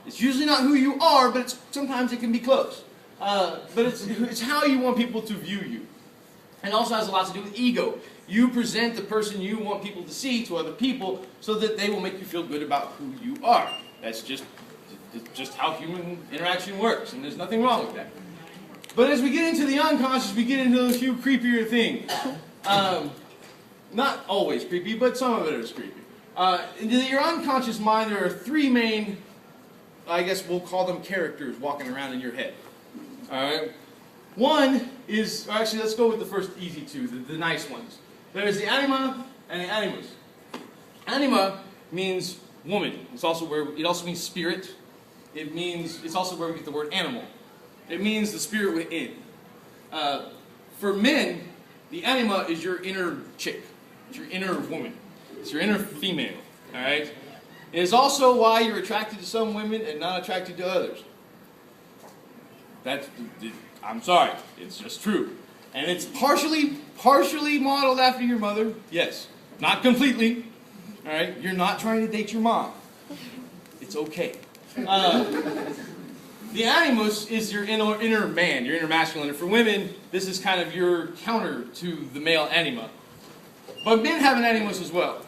It's usually not who you are, but sometimes it can be close. But it's how you want people to view you. And it also has a lot to do with ego. You present the person you want people to see to other people so that they will make you feel good about who you are. That's just how human interaction works, and there's nothing wrong with that. But as we get into the unconscious, we get into a few creepier things. Not always creepy, but some of it is creepy. In your unconscious mind, there are three main, I guess we'll call them characters walking around in your head. Alright? One is, actually let's go with the first easy two, the nice ones. There's the anima and the animus. Anima means woman. It also means spirit. It's also where we get the word animal. It means the spirit within. For men, the anima is your inner chick. It's your inner woman. It's your inner female. Alright? It is also why you're attracted to some women and not attracted to others. I'm sorry, it's just true. And it's partially modeled after your mother. Yes. Not completely. Alright? You're not trying to date your mom. It's okay. The animus is your inner man, your inner masculine. And for women, this is kind of your counter to the male anima. But men have an animus as well,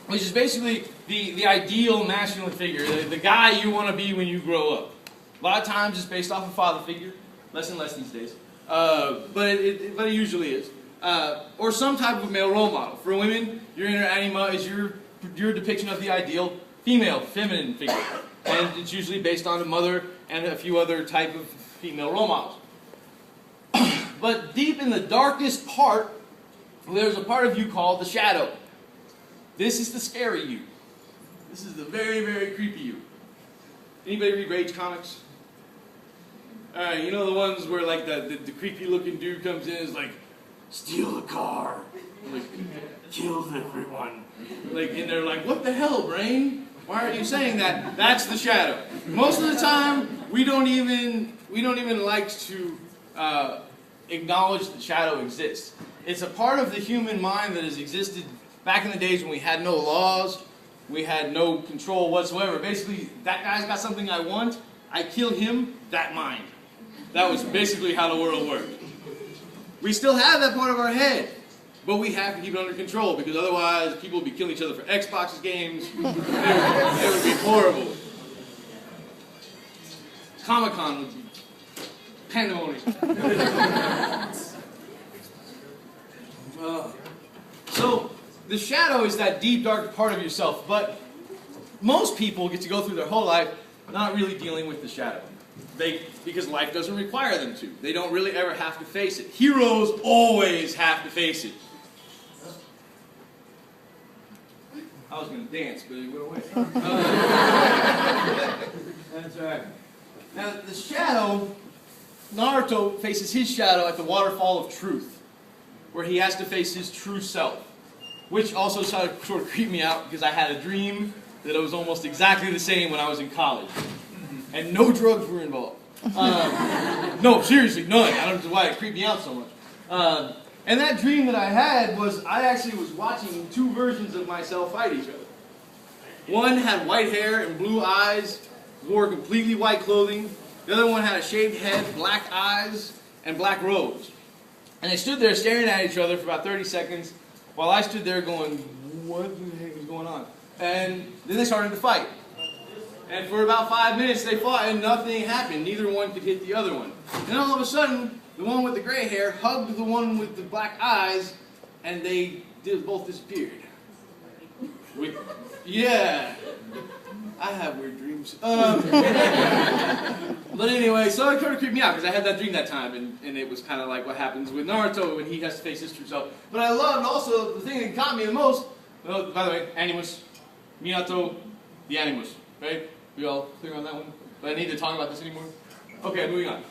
which is basically the ideal masculine figure, the guy you want to be when you grow up. A lot of times it's based off a father figure, less and less these days, but it usually is. Or some type of male role model. For women, your inner anima is your depiction of the ideal feminine figure. And it's usually based on a mother and a few other type of female role models. But deep in the darkest part, there's a part of you called the shadow. This is the scary you. This is the very, very creepy you. Anybody read Rage comics? Alright, you know the ones where like the creepy looking dude comes in and is like, steal a car, like, kills everyone. Like, and they're like, what the hell, brain? Why are you saying that? That's the shadow. Most of the time, we don't even like to acknowledge that shadow exists. It's a part of the human mind that has existed back in the days when we had no laws, we had no control whatsoever. Basically, that guy's got something I want, I kill him, that mine. That was basically how the world worked. We still have that part of our head, but we have to keep it under control because otherwise people would be killing each other for Xbox games. It would be horrible. Comic-Con would be pandemonium. So, the shadow is that deep, dark part of yourself, but most people get to go through their whole life not really dealing with the shadow. Because life doesn't require them to. They don't really ever have to face it. Heroes always have to face it. I was going to dance, but it went away. That's right. Now, the shadow, Naruto faces his shadow at the waterfall of truth, where he has to face his true self, which also sort of creeped me out because I had a dream that it was almost exactly the same when I was in college. And no drugs were involved. No, seriously, none. I don't know why it creeped me out so much. And that dream that I had was, I actually was watching two versions of myself fight each other. One had white hair and blue eyes, wore completely white clothing. The other one had a shaved head, black eyes, and black robes. And they stood there staring at each other for about 30 seconds, while I stood there going, what the heck is going on? And then they started to fight. And for about 5 minutes they fought and nothing happened. Neither one could hit the other one. Then all of a sudden, the one with the gray hair hugged the one with the black eyes, and they both disappeared. Yeah. I have weird dreams. But anyway, so it kind of creeped me out because I had that dream that time, and it was kind of like what happens with Naruto when he has to face his true self. But I loved also the thing that got me the most, well, by the way, animus, Minato, the animus, right? We all clear on that one? Do I need to talk about this anymore? Okay, moving on.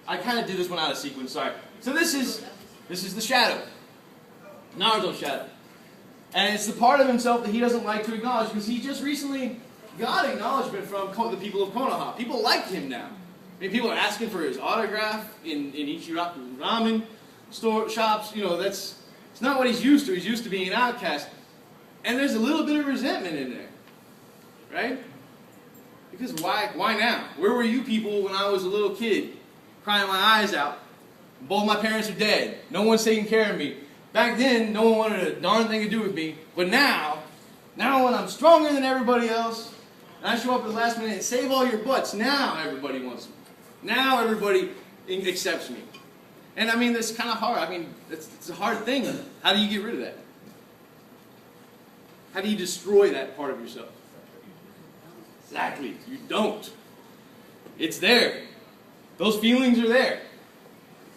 I kind of did this one out of sequence, sorry. So this is the shadow. Naruto's shadow. And it's the part of himself that he doesn't like to acknowledge because he just recently got acknowledgement from the people of Konoha. People like him now. I mean, people are asking for his autograph in Ichiraku ramen shops. You know, it's not what he's used to. He's used to being an outcast. And there's a little bit of resentment in there. right? Because why now? Where were you people when I was a little kid, crying my eyes out? Both my parents are dead. No one's taking care of me. Back then, no one wanted a darn thing to do with me. But now when I'm stronger than everybody else, and I show up at the last minute and save all your butts, now everybody wants me. Now everybody accepts me. And I mean, that's kind of hard. I mean, it's a hard thing. How do you get rid of that? How do you destroy that part of yourself? Exactly. You don't. It's there. Those feelings are there.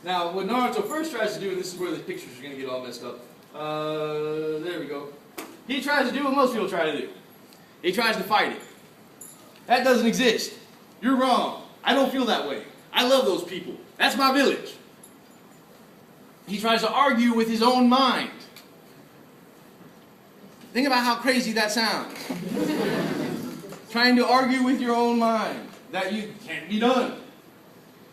Now, what Naruto first tries to do, and this is where the pictures are going to get all messed up. There we go. He tries to do what most people try to do. He tries to fight it. That doesn't exist. You're wrong. I don't feel that way. I love those people. That's my village. He tries to argue with his own mind. Think about how crazy that sounds. Trying to argue with your own mind. That you can't be done.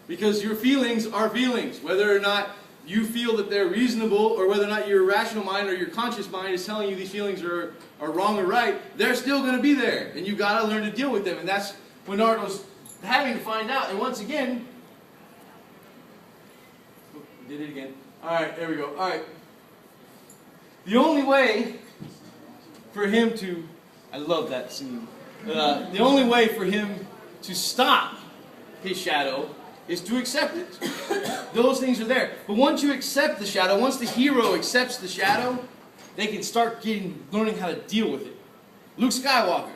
Because your feelings are feelings. Whether or not you feel that they're reasonable, or whether or not your rational mind or your conscious mind is telling you these feelings are wrong or right, they're still going to be there. And you've got to learn to deal with them. And that's what Naruto's having to find out. And once again... Oh, did it again. Alright, there we go. Alright. The only way for him to... I love that scene. The only way for him to stop his shadow is to accept it. Those things are there. But once you accept the shadow, once the hero accepts the shadow, they can start learning how to deal with it. Luke Skywalker,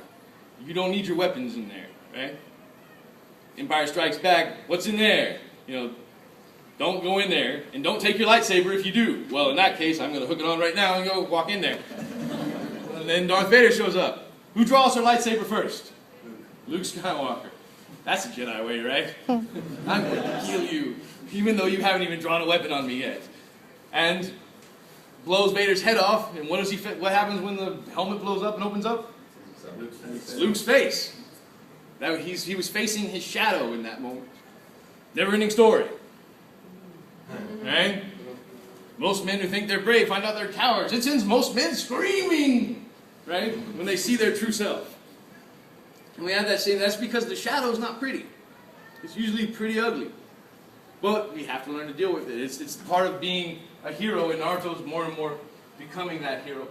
you don't need your weapons in there, right? Empire Strikes Back, what's in there? You know, don't go in there, and don't take your lightsaber if you do. Well, in that case, I'm going to hook it on right now and go walk in there. And then Darth Vader shows up. Who draws her lightsaber first? Luke Skywalker. That's a Jedi way, right? I'm going to kill you, even though you haven't even drawn a weapon on me yet. And blows Vader's head off, and what happens when the helmet blows up and opens up? It's Luke's face. He was facing his shadow in that moment. Never-ending story. Right? Most men who think they're brave find out they're cowards. It sends most men screaming, right, when they see their true self. And we have that saying, that's because the shadow is not pretty. It's usually pretty ugly. But we have to learn to deal with it. It's part of being a hero, and Naruto's more and more becoming that hero.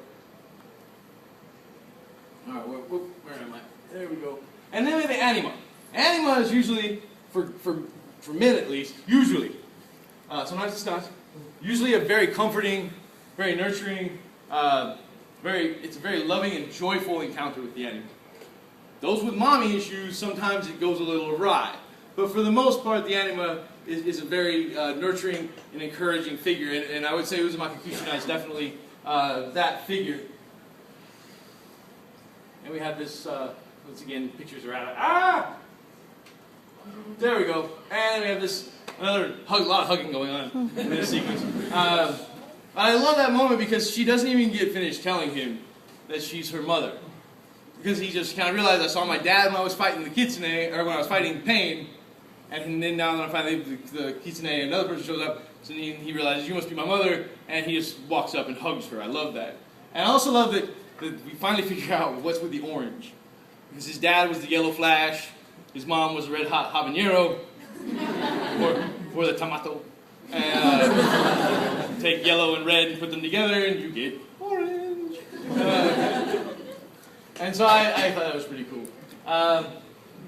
Alright, where am I? There we go. And then we have the anima. Anima is usually, for men at least, usually, sometimes it's not, usually a very comforting, very nurturing, it's a very loving and joyful encounter with the anima. Those with mommy issues, sometimes it goes a little awry. But for the most part, the anima is a very nurturing and encouraging figure. And I would say Uzumaki Kushina is definitely that figure. And we have this, once again, pictures are out. Ah! There we go. And we have this, another lot of hugging going on in this sequence. I love that moment because she doesn't even get finished telling him that she's her mother. Because he just kind of realized, I saw my dad when I was fighting the kitsune, or when I was fighting pain, and then now when I finally the kitsune, another person shows up, so he realizes, you must be my mother, and he just walks up and hugs her. I love that. And I also love that we finally figure out what's with the orange. Because his dad was the yellow flash, his mom was the red hot habanero, or the tomato. And take yellow and red and put them together, and you get orange. And so I thought that was pretty cool.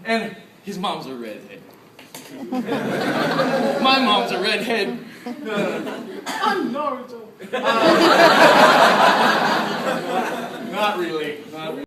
And his mom's a redhead. My mom's a redhead. I'm Naruto.